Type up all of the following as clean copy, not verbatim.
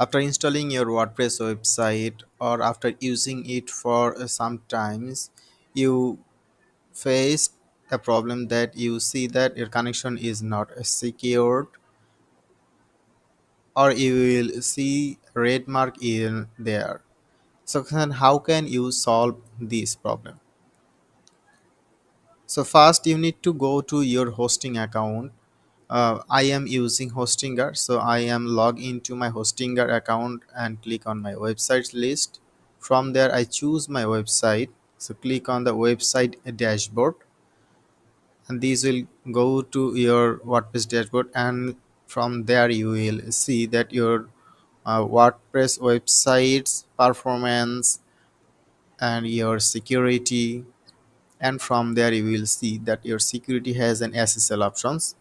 After installing your WordPress website or after using it for some times, you face a problem that you see that your connection is not secured, or you will see red mark in there. So then how can you solve this problem? So first you need to go to your hosting account. I am using Hostinger, so I am log into my Hostinger account and click on my websites list. From there I choose my website, so click on the website dashboard, and these will go to your WordPress dashboard, and from there you will see that your WordPress websites performance and your security, and from there you will see that your security has an SSL options,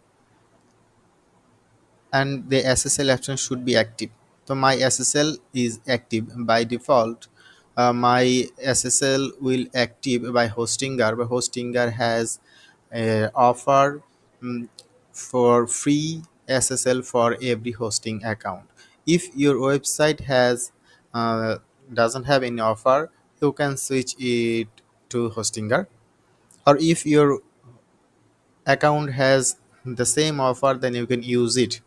and the SSL option should be active. So my SSL is active by default. My SSL will active by Hostinger. But Hostinger has offer mm, for free SSL for every hosting account. If your website has doesn't have any offer, you can switch it to Hostinger. Or if your account has the same offer, then you can use it,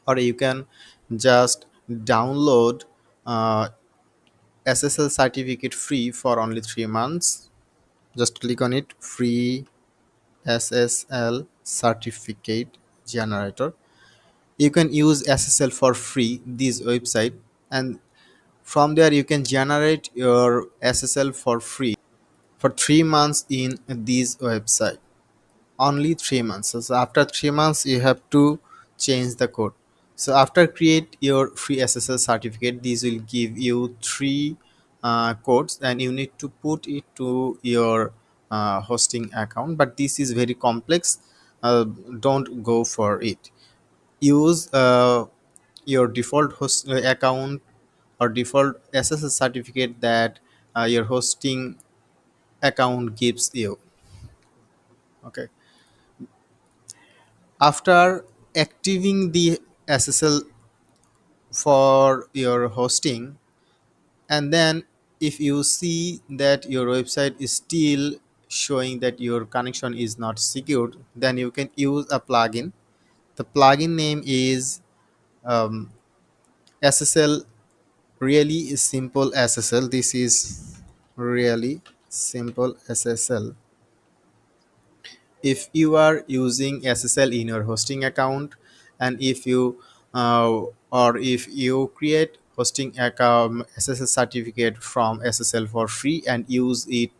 or you can just download uh, SSL certificate free for only 3 months. Just click on it, free SSL certificate generator. You can use SSL for free this website, and from there you can generate your SSL for free for 3 months in this website. Only 3 months. So after 3 months you have to change the code. So after create your free SSL certificate, these will give you three codes, and you need to put it to your hosting account, but this is very complex. Don't go for it. Use your default host account or default SSL certificate that your hosting account gives you. Okay, after activating the SSL for your hosting, and then if you see that your website is still showing that your connection is not secured, then you can use a plugin. The plugin name is um, SSL really simple SSL. This is really simple SSL. If you are using SSL in your hosting account, and if you or if you create hosting account SSL certificate from SSL for free and use it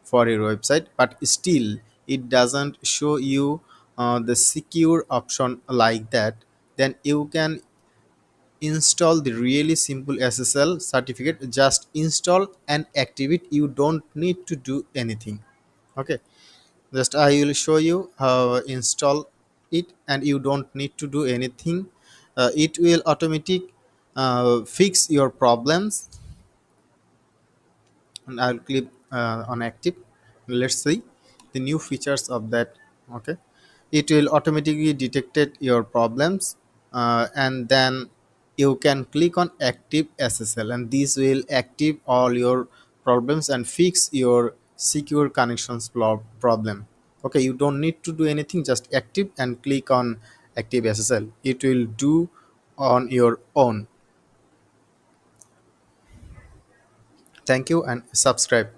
for your website, but still it doesn't show you the secure option like that, then you can install the really simple SSL certificate. Just install and activate. You don't need to do anything. Okay, just I will show you how install it, and you don't need to do anything. It will automatic fix your problems, and I'll click on active. Let's see the new features of that. Okay, it will automatically detected your problems, and then you can click on active SSL, and this will active all your problems and fix your secure connections problem. Okay, you don't need to do anything, just active and click on active SSL. It will do on your own. Thank you and subscribe.